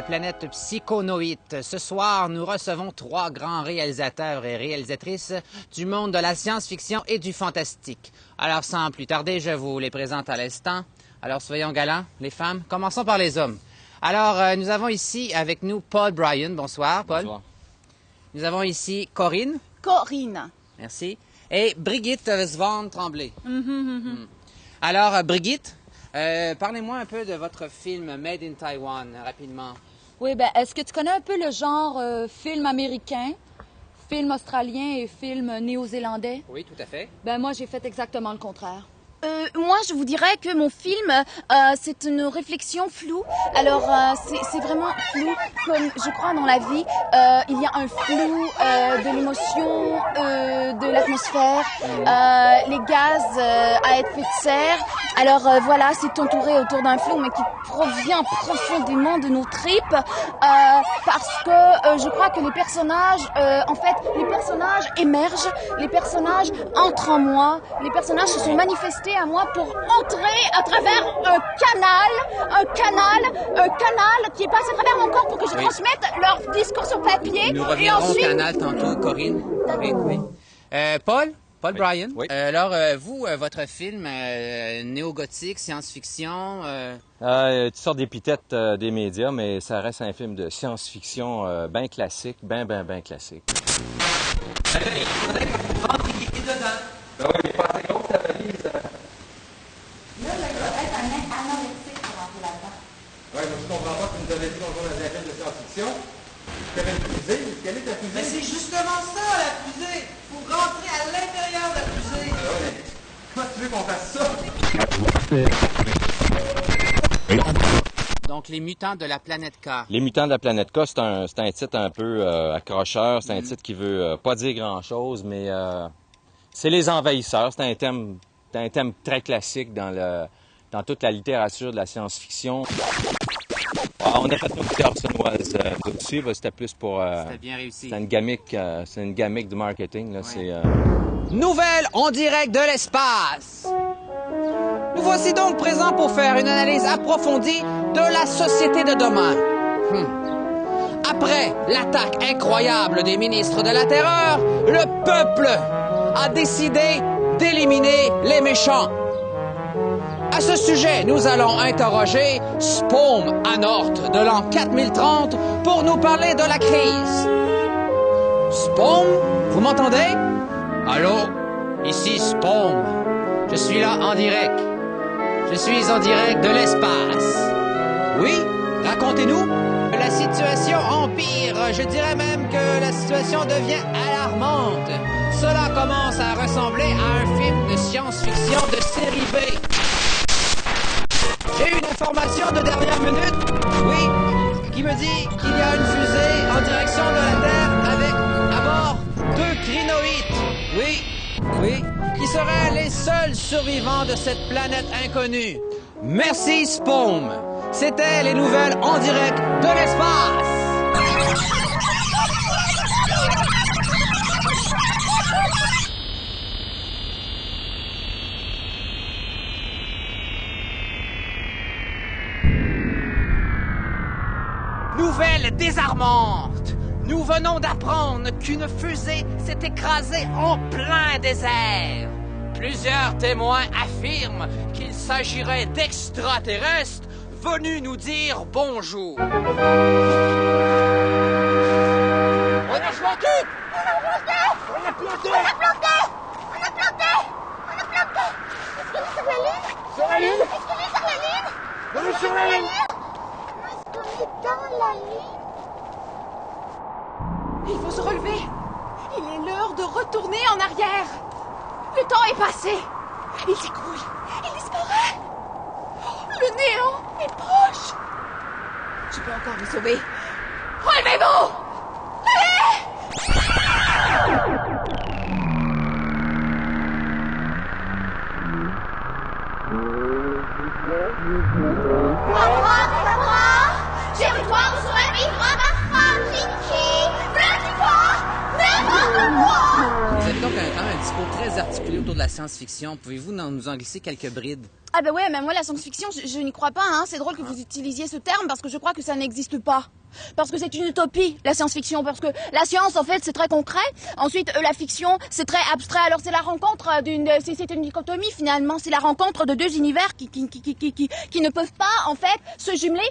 Planète Psychonoïde. Ce soir, nous recevons 3 grands réalisateurs et réalisatrices du monde de la science-fiction et du fantastique. Alors, sans plus tarder, je vous les présente à l'instant. Alors, soyons galants, les femmes. Commençons par les hommes. Alors, nous avons ici avec nous Paul Bryan. Bonsoir, Paul. Bonsoir. Nous avons ici Corinne. Corinne. Merci. Et Brigitte Svan Tremblay. Alors, Brigitte, parlez-moi un peu de votre film Made in Taiwan, rapidement. Oui, ben, est-ce que tu connais un peu le genre film américain, film australien et film néo-zélandais? Oui, tout à fait. Ben, moi, j'ai fait exactement le contraire. Moi, je vous dirais que mon film, c'est une réflexion floue. Alors, c'est vraiment flou, comme je crois dans la vie. Il y a un flou de l'émotion, de l'atmosphère, les gaz à effet de serre. Alors, voilà, c'est entouré autour d'un flou, mais qui provient profondément de nos tripes. Parce que je crois que les personnages, en fait, les personnages émergent, les personnages entrent en moi, les personnages se sont manifestés à moi pour entrer à travers un canal qui est passé à travers mon corps pour que je transmette leur discours sur papier. Nous reviendrons au canal tantôt, Corinne. Oui. Paul Bryan. Oui. Alors, vous, votre film néo-gothique, science-fiction... Toutes sortes d'épithètes des médias, mais ça reste un film de science-fiction bien classique, bien classique. Ben oui, mais pas assez gros, ta valise. Là, le gars est un anorexique pour rentrer là-dedans. Oui, mais je comprends pas que tu nous avais dit qu'on jouait dans un film de science-fiction. Tu avais une fusée. Quelle est ta fusée? Mais c'est justement ça, la fusée! Faut rentrer à l'intérieur de la fusée! Ah ouais, mais comment tu veux qu'on fasse ça? Donc, Les Mutants de la planète K. Les Mutants de la planète K, c'est un titre un peu accrocheur. C'est un titre qui veut pas dire grand-chose, mais c'est les envahisseurs. C'est un thème très classique dans toute la littérature de la science-fiction. On a fait notre personnage dessus, c'était plus pour... C'était bien réussi. C'est une gimmick de marketing. Là, ouais. Nouvelle en direct de l'espace. Nous voici donc présents pour faire une analyse approfondie de la société de demain. Après l'attaque incroyable des ministres de la Terreur, le peuple a décidé d'éliminer les méchants. À ce sujet, nous allons interroger Spohm Anort de l'an 4030 pour nous parler de la crise. Spohm, vous m'entendez? Allô? Ici Spohm. Je suis là en direct. Je suis en direct de l'espace. Oui? Racontez-nous. La situation empire. Je dirais même que la situation devient alarmante. Cela commence à ressembler à un film de science-fiction de série B. J'ai une information de dernière minute, oui, qui me dit qu'il y a une fusée en direction de la Terre avec à bord 2 crinoïdes. Oui, qui seraient les seuls survivants de cette planète inconnue. Merci, Spohm. C'était les nouvelles en direct de l'espace. Nouvelle désarmante. Nous venons d'apprendre qu'une fusée s'est écrasée en plein désert. Plusieurs témoins affirment qu'il s'agirait d'extraterrestres venus nous dire bonjour. On a planté! On a planté! Est-ce qu'on est sur la Lune? Sur la Lune? Est-ce qu'on est sur la Lune? On est sur la Lune! Est-ce qu'on est dans la Lune? Il faut se relever. Il est l'heure de retourner en arrière. Le temps est passé. Il s'écroule. Il disparaît. Le néant est proche. Je peux encore vous sauver. Relevez-vous! Vous avez donc quand même un discours très articulé autour de la science-fiction. Pouvez-vous nous en glisser quelques brides? Ah ben ouais, mais moi la science-fiction, je n'y crois pas. Hein. C'est drôle que vous utilisiez ce terme parce que je crois que ça n'existe pas. Parce que c'est une utopie, la science-fiction. Parce que la science, en fait, c'est très concret. Ensuite, la fiction, c'est très abstrait. Alors c'est la rencontre d'une... C'est une dichotomie, finalement. C'est la rencontre de deux univers qui ne peuvent pas, en fait, se jumeler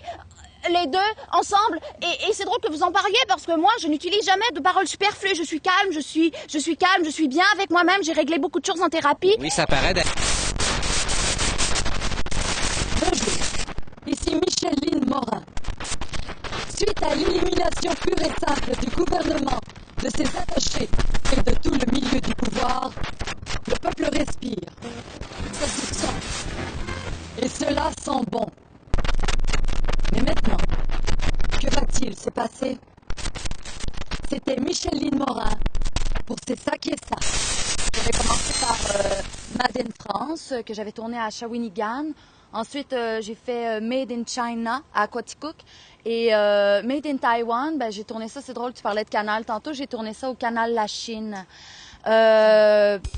les deux ensemble. Et c'est drôle que vous en parliez parce que moi, je n'utilise jamais de paroles superflues. Je suis calme, je suis calme, je suis bien avec moi-même. J'ai réglé beaucoup de choses en thérapie. Oui, ça paraît d'être... Bonjour, ici Micheline Morin. Suite à l'élimination pure et simple du gouvernement, de ses attachés et de tout le milieu du pouvoir, le peuple respire. Ça se sent. Et cela sent bon. Mais maintenant, que va-t-il se passer? C'était Micheline Morin pour C'est ça qui est ça. J'avais commencé par Made in France, que j'avais tourné à Shawinigan. Ensuite, j'ai fait Made in China à Aquaticook. Et Made in Taiwan, ben, j'ai tourné ça, c'est drôle, tu parlais de canal tantôt, j'ai tourné ça au canal La Chine.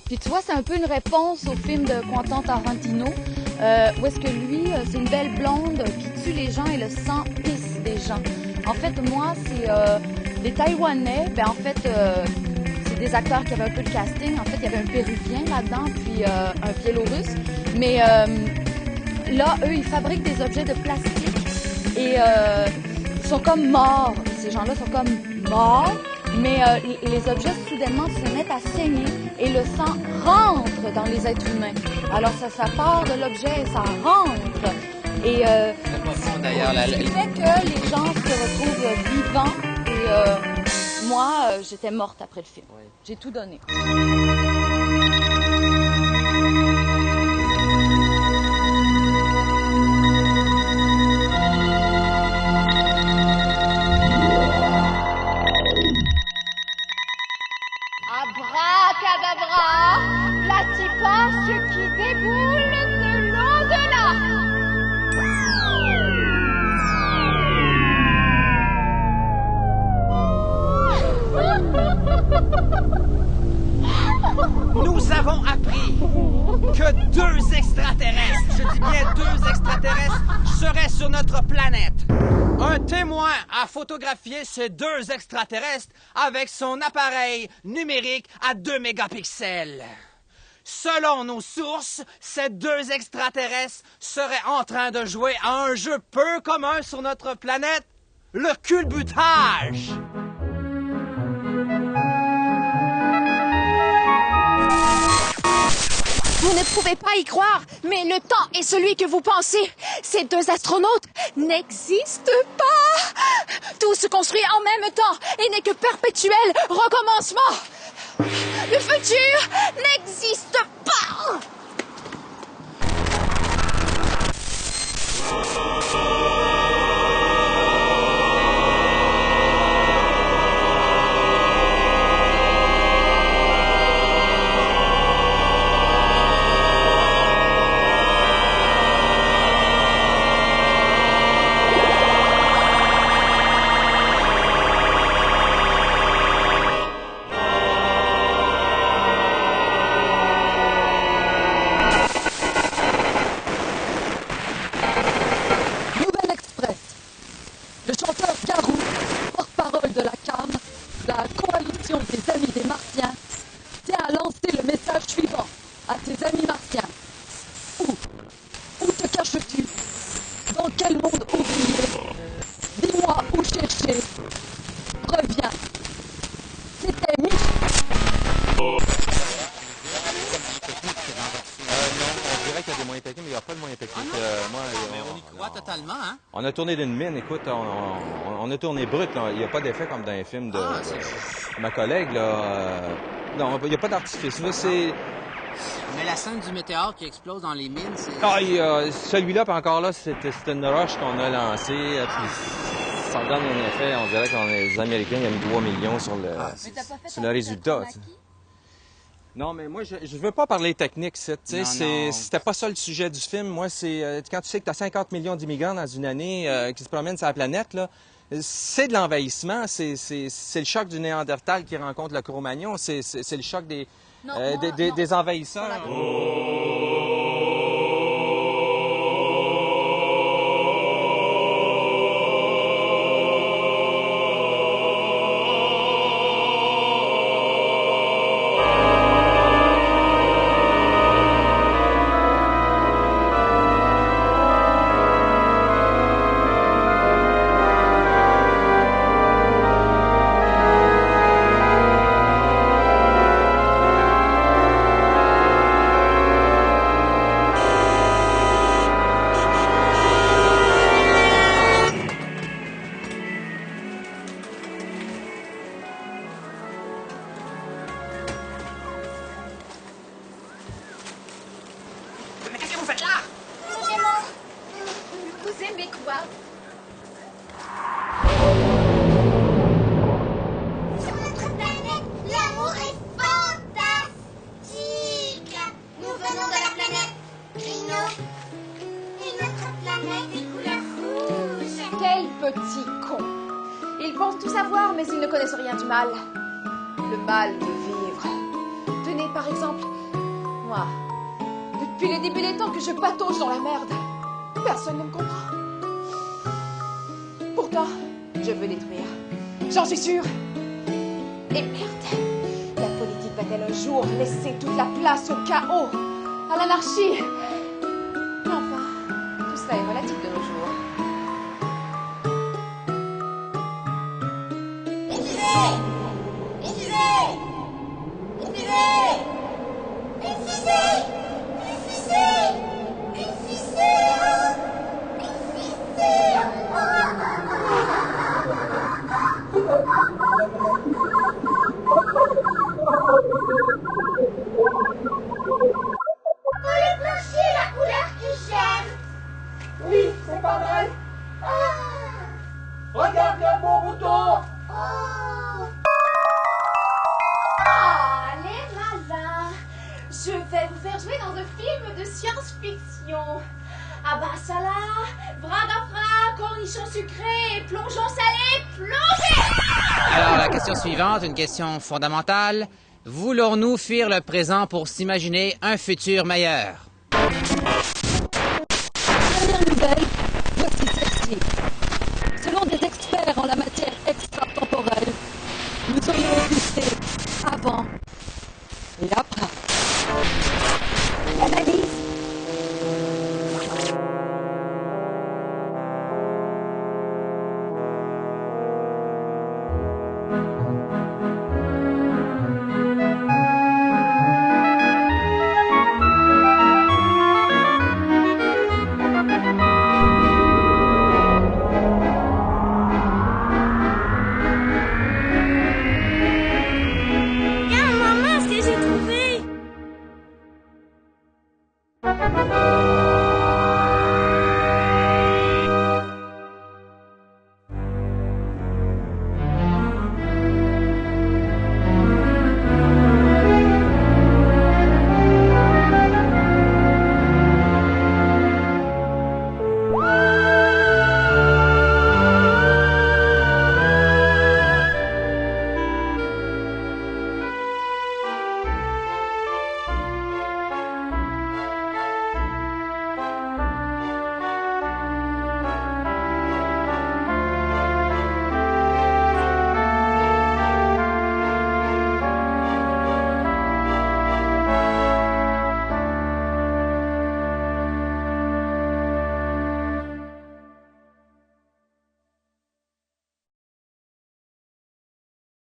Puis tu vois, c'est un peu une réponse au film de Quentin Tarantino, où est-ce que lui, c'est une belle blonde qui tue les gens et le sang pisse des gens. En fait, moi, c'est des Taïwanais, ben en fait, c'est des acteurs qui avaient un peu de casting. En fait, il y avait un Péruvien là-dedans, puis un Biélorusse. Mais là, eux, ils fabriquent des objets de plastique et ils sont comme morts. Ces gens-là sont comme morts. Mais les objets soudainement se mettent à saigner et le sang rentre dans les êtres humains. Alors ça part de l'objet et ça rentre. Et d'ailleurs, ce qui fait que les gens se retrouvent vivants. Et moi, j'étais morte après le film. Oui. J'ai tout donné. Abracadabra, voici pas ce qui déboule de l'au-delà. Nous avons appris que 2 extraterrestres, je dis bien 2 extraterrestres, seraient sur notre planète. Un témoin a photographié ces 2 extraterrestres avec son appareil numérique à 2 mégapixels. Selon nos sources, ces 2 extraterrestres seraient en train de jouer à un jeu peu commun sur notre planète, le culbutage. Vous ne pouvez pas y croire, mais le temps est celui que vous pensez. Ces 2 astronautes n'existent pas. Tout se construit en même temps et n'est que perpétuel recommencement. Le futur n'existe pas. On a tourné d'une mine, écoute, on a tourné brut, là. Il n'y a pas d'effet comme dans un film de ma collègue, là. Non, il n'y a pas d'artifice, là, c'est... Mais la scène du météore qui explose dans les mines, c'est... Ah, celui-là, puis encore là, c'était une roche qu'on a lancée, puis... ça donne un effet, on dirait que les Américains ils ont mis 3 millions sur le résultat. Non, mais moi, je veux pas parler technique, c'était pas ça le sujet du film. Moi, c'est quand tu sais que tu as 50 millions d'immigrants dans une année qui se promènent sur la planète, là, c'est de l'envahissement, c'est le choc du Néandertal qui rencontre le Cro-Magnon, c'est le choc des envahisseurs. Vous aimez quoi? Sur notre planète, l'amour est fantastique. Nous venons de la planète Rhino. Et notre planète est couleur rouge. Quel petit con! Ils pensent tout savoir, mais ils ne connaissent rien du mal. Le mal de vivre. Tenez, par exemple, moi. Depuis le début des temps que je patauge dans la merde. Personne ne me comprend. Pourtant, je veux détruire. J'en suis sûre. Et merde. La politique va-t-elle un jour laisser toute la place au chaos, à l'anarchie? Mais enfin, tout cela est relatif de nos jours. Regarde le beau bouton! Ah, les malins! Je vais vous faire jouer dans un film de science-fiction. Ah bah ça là, vragafra, cornichons sucrés, plongeons salés, plongez! Alors, la question suivante, une question fondamentale. Voulons-nous fuir le présent pour s'imaginer un futur meilleur?